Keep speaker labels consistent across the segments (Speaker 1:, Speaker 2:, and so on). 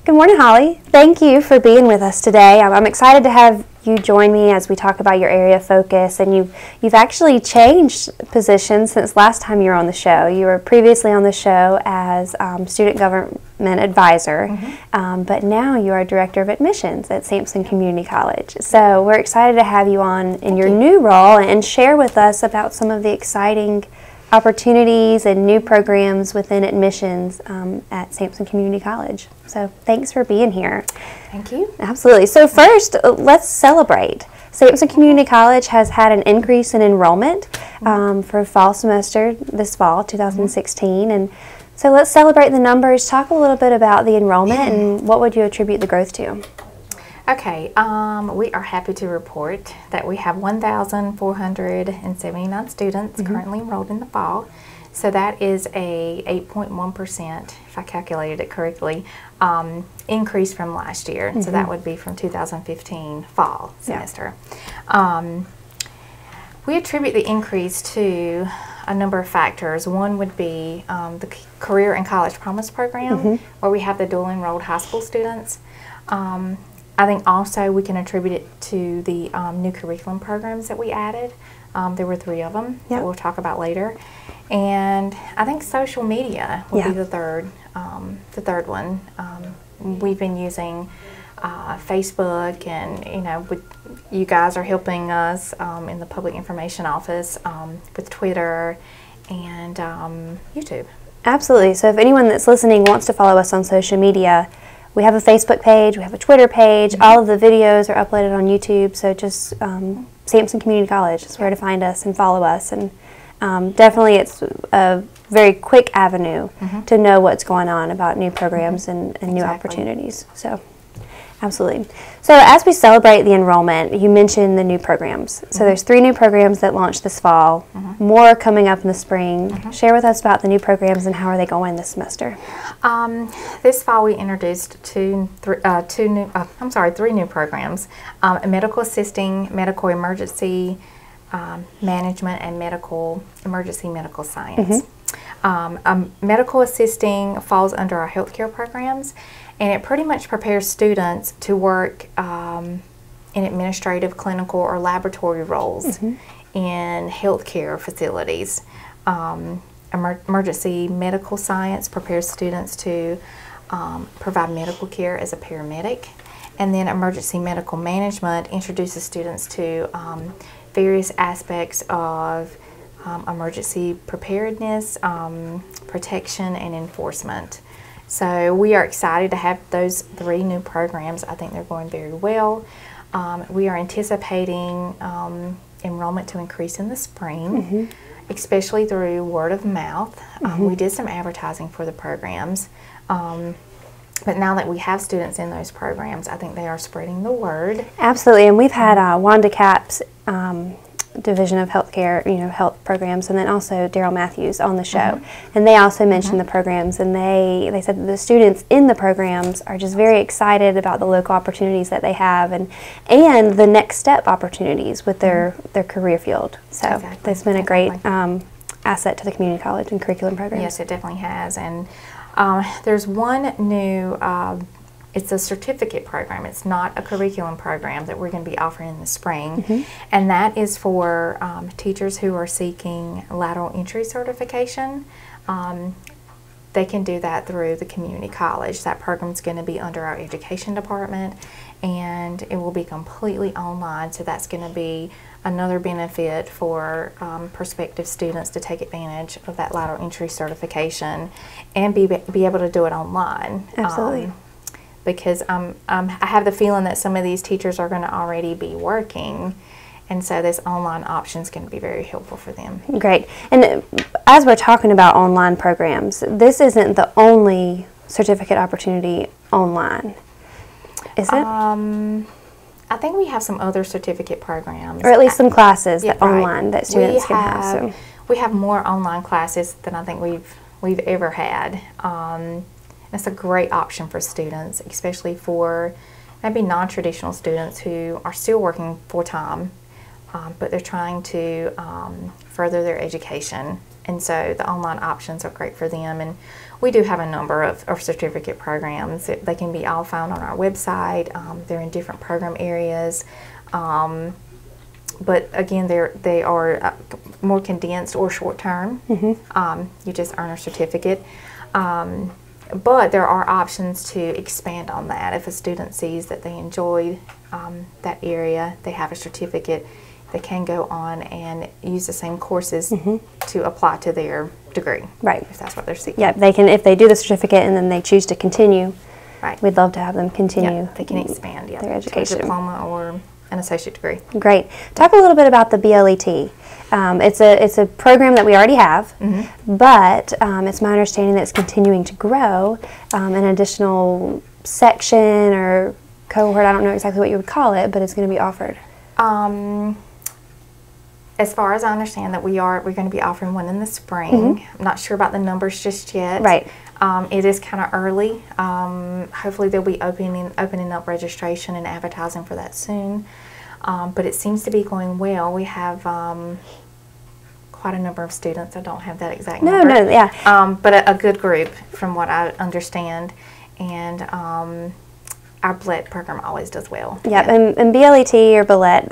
Speaker 1: Good morning, Holly. Thank you for being with us today. I'm excited to have you join me as we talk about your area of focus, and you've actually changed positions since last time you were on the show. You were previously on the show as student government advisor, but now you are director of admissions at Sampson Community College. So we're excited to have you on in your new role and share with us about some of the exciting opportunities and new programs within admissions at Sampson Community College. So thanks for being here.
Speaker 2: Thank you.
Speaker 1: Absolutely. So first, let's celebrate. Sampson Community College has had an increase in enrollment for fall semester this fall, 2016. And so let's celebrate the numbers. Talk a little bit about the enrollment and what would you attribute the growth to?
Speaker 2: Okay, we are happy to report that we have 1,479 students currently enrolled in the fall. So that is a 8.1%, if I calculated it correctly, increase from last year. So that would be from 2015 fall semester. We attribute the increase to a number of factors. One would be the Career and College Promise program, where we have the dual enrolled high school students. I think also we can attribute it to the new curriculum programs that we added. There were 3 of them that we'll talk about later. And I think social media will be the third one. We've been using Facebook, and you guys are helping us in the Public Information Office with Twitter and YouTube. Absolutely. So if anyone that's listening wants to follow us on social media, we have a Facebook page, we have a Twitter page, all of the videos are uploaded on YouTube, so just Sampson Community College is where to find us and follow us. And definitely it's a very quick avenue to know what's going on about new programs and new opportunities. So, absolutely. So as we celebrate the enrollment, you mentioned the new programs. So there's 3 new programs that launched this fall, more coming up in the spring. Share with us about the new programs and how are they going this semester? This fall we introduced 3 new programs: medical assisting, medical emergency management, and emergency medical science. Medical assisting falls under our healthcare programs, and it pretty much prepares students to work in administrative, clinical, or laboratory roles in healthcare facilities. Emergency medical science prepares students to provide medical care as a paramedic, and then emergency medical management introduces students to various aspects of emergency preparedness, protection, and enforcement. So we are excited to have those 3 new programs. I think they're going very well. We are anticipating enrollment to increase in the spring, especially through word of mouth. We did some advertising for the programs, but now that we have students in those programs, I think they are spreading the word.
Speaker 1: Absolutely, and we've had Wanda Capps, Division of Healthcare, health programs, and then also Daryl Matthews on the show, and they also mentioned the programs, and they said that the students in the programs are just very excited about the local opportunities that they have, and the next step opportunities with their career field. So that's been a great asset to the community college and curriculum programs.
Speaker 2: Yes, it definitely has. And there's one new it's a certificate program. It's not a curriculum program that we're going to be offering in the spring, and that is for teachers who are seeking lateral entry certification. They can do that through the community college. That program is going to be under our education department, and it will be completely online, so that's going to be another benefit for prospective students to take advantage of that lateral entry certification and be able to do it online.
Speaker 1: Absolutely.
Speaker 2: Because I have the feeling that some of these teachers are going to already be working, and so this online option is going to be very helpful for them.
Speaker 1: Great. And as we're talking about online programs, this isn't the only certificate opportunity online, is it?
Speaker 2: I think we have some other certificate programs.
Speaker 1: Or at least some classes online that students can have. So.
Speaker 2: We have more online classes than I think we've ever had. It's a great option for students, especially for maybe non-traditional students who are still working full-time, but they're trying to further their education. And so the online options are great for them. And we do have a number of certificate programs. They can be all found on our website. They're in different program areas. But again, they are more condensed or short term. You just earn a certificate. But there are options to expand on that. If a student sees that they enjoyed that area, they have a certificate, they can go on and use the same courses to apply to their degree. Right. If that's what they're seeking.
Speaker 1: Yeah, they can, if they do the certificate and then they choose to continue, right, we'd love to have them continue.
Speaker 2: They can expand
Speaker 1: their education.
Speaker 2: To a diploma or an associate degree.
Speaker 1: Great. Talk a little bit about the BLET. It's a program that we already have, but it's my understanding that it's continuing to grow. An additional section or cohort, I don't know exactly what you would call it, but it's going to be offered.
Speaker 2: As far as I understand that we're going to be offering one in the spring. I'm not sure about the numbers just yet.
Speaker 1: Right.
Speaker 2: It is kind of early. Hopefully they'll be opening up registration and advertising for that soon. But it seems to be going well. We have quite a number of students. I don't have that exact number. But a good group from what I understand. And our BLET program always does well.
Speaker 1: Yep, and BLET or BLET,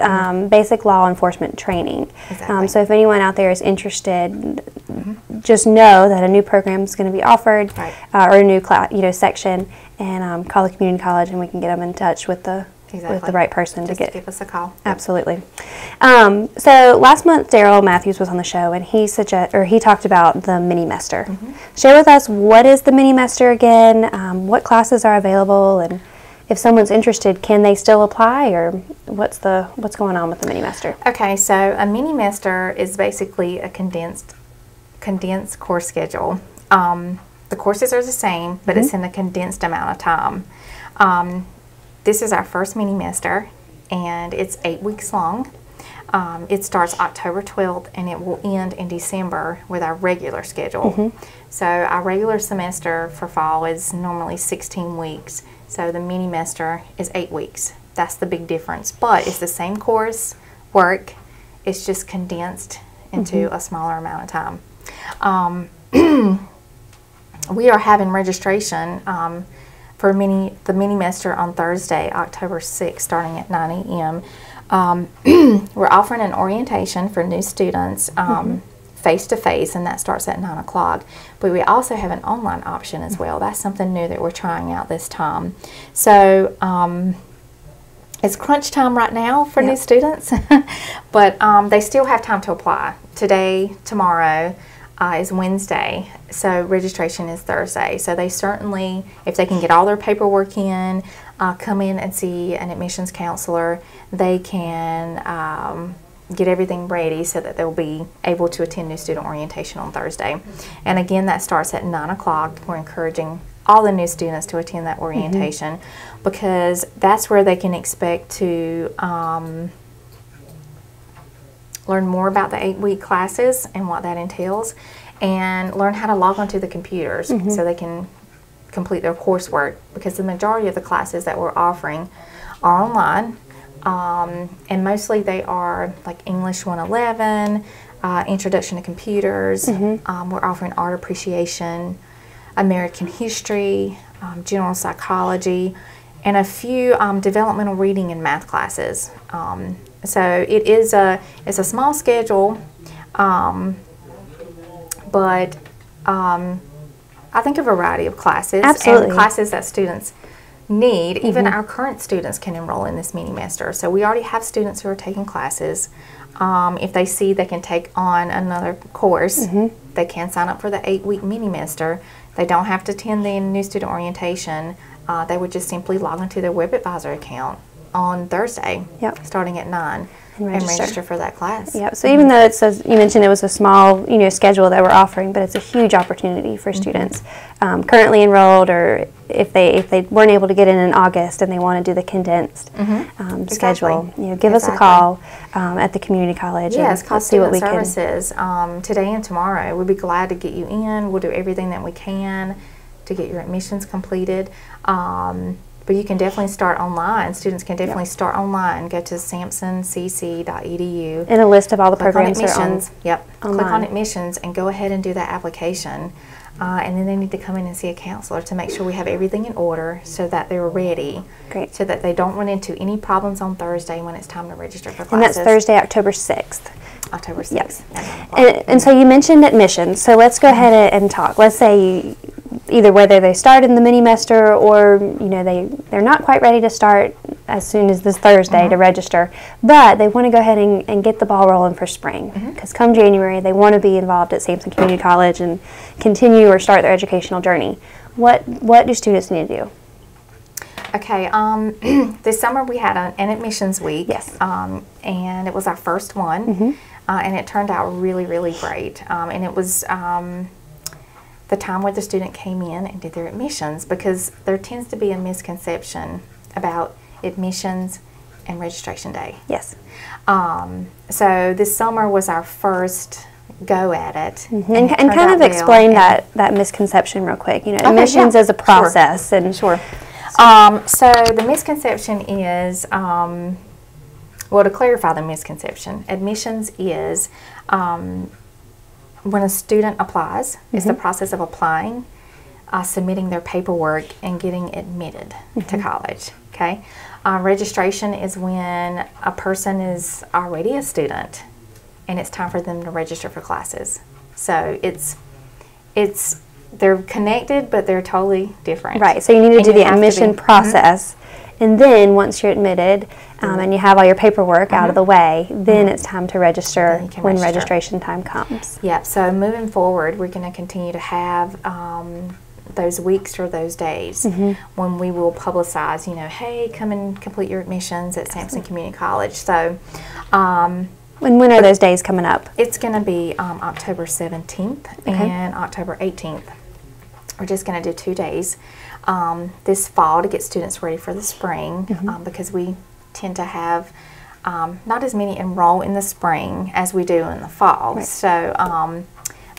Speaker 1: Basic Law Enforcement Training. Exactly. So if anyone out there is interested, just know that a new program is going to be offered, or a new section, and call the community college, and we can get them in touch with the right person
Speaker 2: to give us a call.
Speaker 1: Absolutely. So last month, Daryl Matthews was on the show, and he talked about the mini MESTER. Share with us, what is the mini MESTER again? What classes are available, and if someone's interested, can they still apply, or what's going on with the mini MESTER?
Speaker 2: Okay, so a mini MESTER is basically a condensed course schedule. The courses are the same, but it's in a condensed amount of time. This is our first mini MESTER, and it's 8 weeks long. It starts October 12th, and it will end in December with our regular schedule. So our regular semester for fall is normally 16 weeks. So the mini MESTER is 8 weeks. That's the big difference. But it's the same course work. It's just condensed into a smaller amount of time. We are having registration for the mini MESTER on Thursday, October 6th, starting at 9 a.m. We're offering an orientation for new students face-to-face, and that starts at 9 o'clock. But we also have an online option as well. That's something new that we're trying out this time. So it's crunch time right now for new students, but they still have time to apply. Today, tomorrow is Wednesday, so registration is Thursday. So they certainly, if they can get all their paperwork in, come in and see an admissions counselor, they can get everything ready so that they'll be able to attend new student orientation on Thursday. And again, that starts at 9 o'clock. We're encouraging all the new students to attend that orientation because that's where they can expect to learn more about the 8-week classes and what that entails, and learn how to log onto the computers so they can complete their coursework, because the majority of the classes that we're offering are online. And mostly they are like English 111, Introduction to Computers. We're offering Art Appreciation, American History, General Psychology, and a few developmental reading and math classes. So it's a small schedule, but I think a variety of classes and classes that students need. Even our current students can enroll in this mini MESTER. So we already have students who are taking classes. If they see they can take on another course, they can sign up for the 8-week mini MESTER. They don't have to attend the new student orientation. They would just simply log into their web advisor account on Thursday, starting at 9, and register for that class. Yep.
Speaker 1: So even though you mentioned it was a small, schedule that we're offering, but it's a huge opportunity for students currently enrolled, or if they weren't able to get in August and they want to do the condensed schedule. Give us a call at the community college.
Speaker 2: Yes, call Student Services today and tomorrow. We'd be glad to get you in. We'll do everything that we can to get your admissions completed. But you can definitely start online. Students can definitely start online. Go to samsoncc.edu.
Speaker 1: And a list of all the programs
Speaker 2: are on.
Speaker 1: Online.
Speaker 2: Click on admissions and go ahead and do that application. and then they need to come in and see a counselor to make sure we have everything in order so that they're ready.
Speaker 1: Great.
Speaker 2: So that they don't run into any problems on Thursday when it's time to register for classes.
Speaker 1: And that's Thursday, October 6th.
Speaker 2: October 6th.
Speaker 1: Yep. And so you mentioned admissions, so let's go ahead and talk. Let's say either whether they start in the mini-mester or, you know, they're not quite ready to start as soon as this Thursday to register, but they want to go ahead and get the ball rolling for spring, because come January they want to be involved at Sampson Community College and continue or start their educational journey. What do students need to do?
Speaker 2: Okay, this summer we had an admissions week.
Speaker 1: Yes.
Speaker 2: And it was our first one, and it turned out really, really great. And it was the time where the student came in and did their admissions, because there tends to be a misconception about admissions and registration day.
Speaker 1: Yes.
Speaker 2: So this summer was our first go at it.
Speaker 1: And kind of explain that misconception real quick. You know, admissions as a process.
Speaker 2: Sure. And sure. So the misconception is, well, to clarify the misconception, admissions is when a student applies, it's the process of applying, submitting their paperwork, and getting admitted to college. Okay. Registration is when a person is already a student and it's time for them to register for classes. So they're connected, but they're totally different.
Speaker 1: Right, so you need to do the admission process, and then once you're admitted and you have all your paperwork out of the way, then it's time to register when registration time comes.
Speaker 2: Yep, so moving forward, we're going to continue to have those weeks or those days when we will publicize, you know, hey, come and complete your admissions at Sampson Community College. So
Speaker 1: when are those days coming up?
Speaker 2: It's going to be October 17th and October 18th. We're just going to do 2 days this fall to get students ready for the spring, because we tend to have not as many enroll in the spring as we do in the fall. Right. So,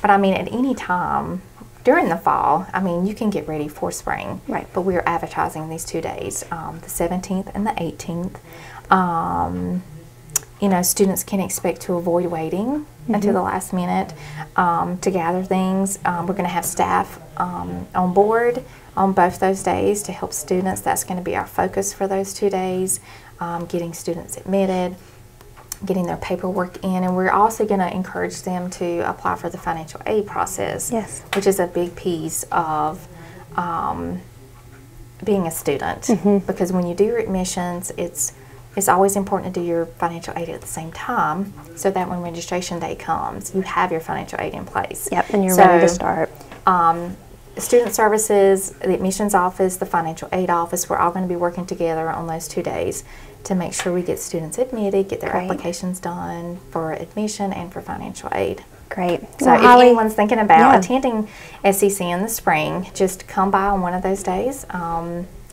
Speaker 2: but I mean, at any time during the fall, I mean, you can get ready for spring. Right. But we're advertising these 2 days, the 17th and the 18th. You know, students can expect to avoid waiting until the last minute to gather things. We're going to have staff on board on both those days to help students. That's going to be our focus for those 2 days, getting students admitted, getting their paperwork in, and we're also going to encourage them to apply for the financial aid process, which is a big piece of being a student, because when you do your admissions, it's always important to do your financial aid at the same time, so that when registration day comes, you have your financial aid in place.
Speaker 1: Yep, and you're ready to start.
Speaker 2: Student services, the admissions office, the financial aid office, we're all going to be working together on those 2 days to make sure we get students admitted, get their applications done for admission and for financial aid.
Speaker 1: Great.
Speaker 2: So if anyone's thinking about attending SCC in the spring, just come by on one of those days.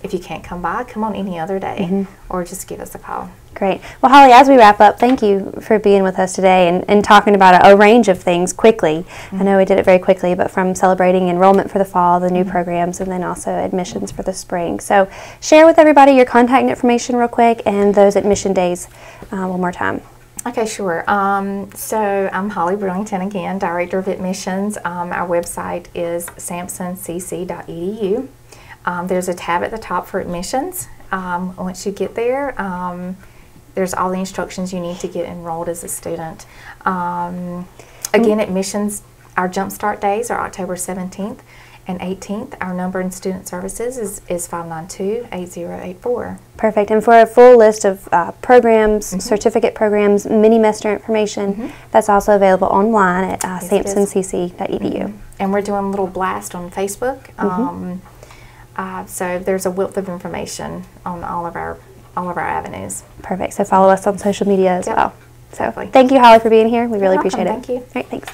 Speaker 2: If you can't come by, come on any other day, or just give us a call.
Speaker 1: Great. Well, Holly, as we wrap up, thank you for being with us today and talking about a range of things quickly. I know we did it very quickly, but from celebrating enrollment for the fall, the new programs, and then also admissions for the spring. So share with everybody your contact information real quick and those admission days one more time.
Speaker 2: Okay, sure. So I'm Holly Brewington again, Director of Admissions. Our website is sampsoncc.edu. There's a tab at the top for admissions. Once you get there, there's all the instructions you need to get enrolled as a student. Again, admissions, our Jumpstart days are October 17th and 18th. Our number in student services is 592-8084.
Speaker 1: Perfect. And for a full list of programs, certificate programs, mini-MESTER information, that's also available online at sampsoncc.edu.
Speaker 2: And we're doing a little blast on Facebook. So there's a wealth of information on all of our avenues.
Speaker 1: Perfect. So follow us on social media as well. So thank you, Holly, for being here. We really appreciate it.
Speaker 2: Thank you.
Speaker 1: All right, thanks.